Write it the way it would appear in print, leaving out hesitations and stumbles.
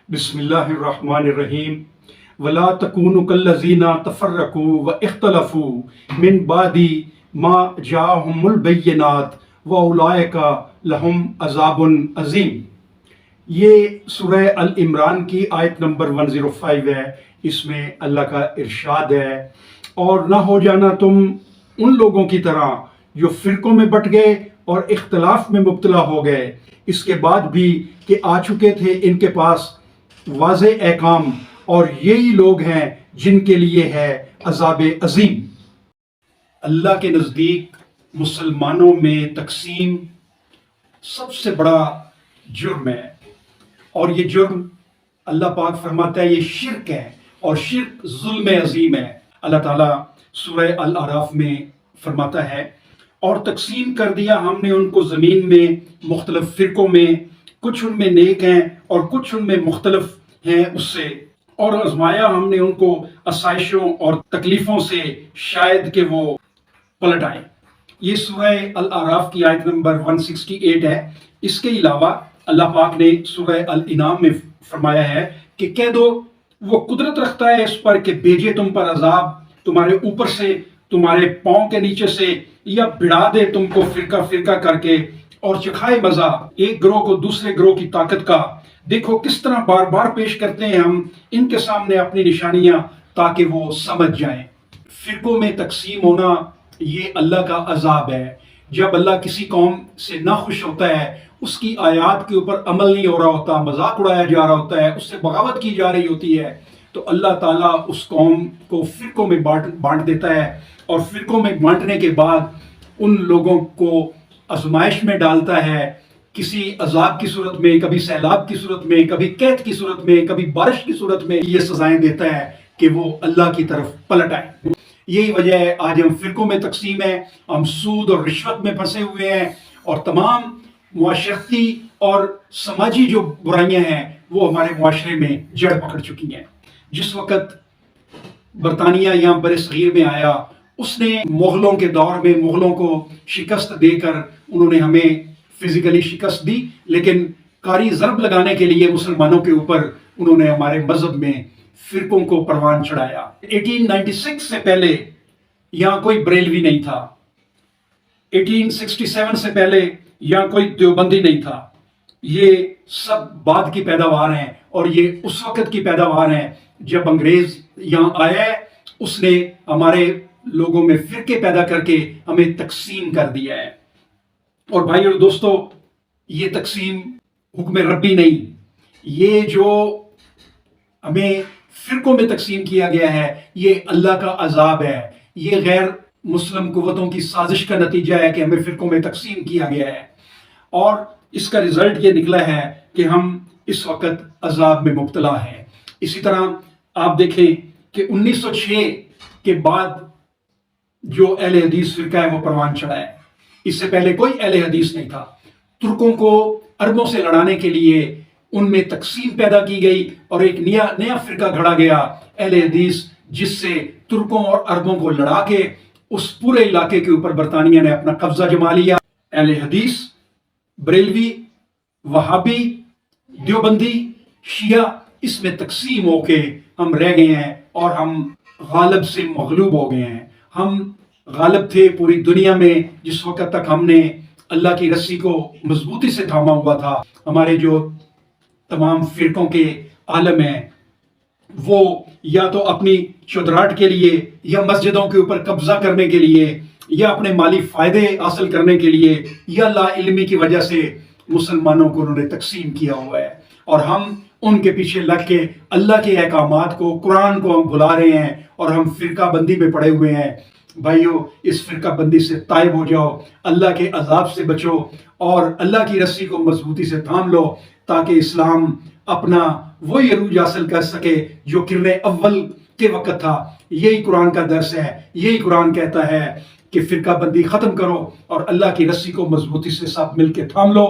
بسم اللہ الرحمن الرحیم ولا تکونوا کالذین تفرقوا واختلفوا من بعد ما جاءهم البینات واولئک لهم عذاب عظیم۔ یہ سورہ العمران کی آیت نمبر 105 ہے۔ اس میں اللہ کا ارشاد ہے، اور نہ ہو جانا تم ان لوگوں کی طرح جو فرقوں میں بٹ گئے اور اختلاف میں مبتلا ہو گئے، اس کے بعد بھی کہ آ چکے تھے ان کے پاس واضح احکام، اور یہی لوگ ہیں جن کے لیے ہے عذاب عظیم۔ اللہ کے نزدیک مسلمانوں میں تقسیم سب سے بڑا جرم ہے، اور یہ جرم اللہ پاک فرماتا ہے یہ شرک ہے، اور شرک ظلم عظیم ہے۔ اللہ تعالیٰ سورہ الاعراف میں فرماتا ہے، اور تقسیم کر دیا ہم نے ان کو زمین میں مختلف فرقوں میں، کچھ ان میں نیک ہیں اور کچھ ان میں مختلف ہیں اس سے، اور آزمایا ہم نے ان کو آسائشوں اور تکلیفوں سے شاید کہ وہ پلٹ آئیں۔ یہ سورہ الاعراف کی آیت نمبر 168 ہے۔ اس کے علاوہ اللہ پاک نے سورہ الانعام میں فرمایا ہے کہ کہہ دو وہ قدرت رکھتا ہے اس پر کہ بھیجے تم پر عذاب تمہارے اوپر سے، تمہارے پاؤں کے نیچے سے، یا بڑھا دے تم کو فرقہ فرقہ کر کے، اور چکھائے مزہ ایک گروہ کو دوسرے گروہ کی طاقت کا۔ دیکھو کس طرح بار بار پیش کرتے ہیں ہم ان کے سامنے اپنی نشانیاں تاکہ وہ سمجھ جائیں۔ فرقوں میں تقسیم ہونا یہ اللہ کا عذاب ہے۔ جب اللہ کسی قوم سے ناخوش ہوتا ہے، اس کی آیات کے اوپر عمل نہیں ہو رہا ہوتا، مذاق اڑایا جا رہا ہوتا ہے، اس سے بغاوت کی جا رہی ہوتی ہے، تو اللہ تعالیٰ اس قوم کو فرقوں میں بانٹ دیتا ہے، اور فرقوں میں بانٹنے کے بعد ان لوگوں کو آزمائش میں ڈالتا ہے، کسی عذاب کی صورت میں، کبھی سیلاب کی صورت میں، کبھی قحط کی صورت میں، کبھی بارش کی صورت میں، یہ سزائیں دیتا ہے کہ وہ اللہ کی طرف پلٹ آئیں۔ یہی وجہ ہے آج ہم فرقوں میں تقسیم ہیں، ہم سود اور رشوت میں پھنسے ہوئے ہیں، اور تمام معاشرتی اور سماجی جو برائیاں ہیں وہ ہمارے معاشرے میں جڑ پکڑ چکی ہیں۔ جس وقت برطانیہ یہاں بر صغیر میں آیا، اس نے مغلوں کے دور میں مغلوں کو شکست دے کر انہوں نے ہمیں فزیکلی شکست دی، لیکن کاری ضرب لگانے کے لیے مسلمانوں کے اوپر انہوں نے ہمارے مذہب میں فرقوں کو پروان چڑھایا۔ 1896 سے پہلے یہاں کوئی بریلوی نہیں تھا، 1867 سے پہلے یہاں کوئی دیوبندی نہیں تھا۔ یہ سب بعد کی پیداوار ہیں، اور یہ اس وقت کی پیداوار ہیں جب انگریز یہاں آیا ہے، اس نے ہمارے لوگوں میں فرقے پیدا کر کے ہمیں تقسیم کر دیا ہے۔ اور بھائی اور دوستو، یہ تقسیم حکم ربی نہیں، یہ جو ہمیں فرقوں میں تقسیم کیا گیا ہے یہ اللہ کا عذاب ہے، یہ غیر مسلم قوتوں کی سازش کا نتیجہ ہے کہ ہمیں فرقوں میں تقسیم کیا گیا ہے، اور اس کا رزلٹ یہ نکلا ہے کہ ہم اس وقت عذاب میں مبتلا ہیں۔ اسی طرح آپ دیکھیں کہ 1906 کے بعد جو اہل حدیث فرقہ ہے وہ پروان چڑھا ہے، اس سے پہلے کوئی اہل حدیث نہیں تھا۔ ترکوں کو عربوں سے لڑانے کے لیے ان میں تقسیم پیدا کی گئی، اور ایک نیا فرقہ گھڑا گیا اہل حدیث، جس سے ترکوں اور عربوں کو لڑا کے اس پورے علاقے کے اوپر برطانیہ نے اپنا قبضہ جما لیا۔ اہل حدیث، بریلوی، وہابی، دیوبندی، شیعہ، اس میں تقسیم ہو کے ہم رہ گئے ہیں، اور ہم غالب سے مغلوب ہو گئے ہیں۔ ہم غالب تھے پوری دنیا میں جس وقت تک ہم نے اللہ کی رسی کو مضبوطی سے تھاما ہوا تھا۔ ہمارے جو تمام فرقوں کے عالم ہیں وہ یا تو اپنی چودراہٹ کے لیے، یا مسجدوں کے اوپر قبضہ کرنے کے لیے، یا اپنے مالی فائدے حاصل کرنے کے لیے، یا لا علمی کی وجہ سے مسلمانوں کو انہوں نے تقسیم کیا ہوا ہے، اور ہم ان کے پیچھے لگ کے اللہ کے احکامات کو، قرآن کو ہم بھلا رہے ہیں، اور ہم فرقہ بندی میں پڑے ہوئے ہیں۔ بھائیو، اس فرقہ بندی سے تائب ہو جاؤ، اللہ کے عذاب سے بچو، اور اللہ کی رسی کو مضبوطی سے تھام لو، تاکہ اسلام اپنا وہی عروج حاصل کر سکے جو قرن اول کے وقت تھا۔ یہی قرآن کا درس ہے، یہی قرآن کہتا ہے کہ فرقہ بندی ختم کرو، اور اللہ کی رسی کو مضبوطی سے ساتھ مل کے تھام لو۔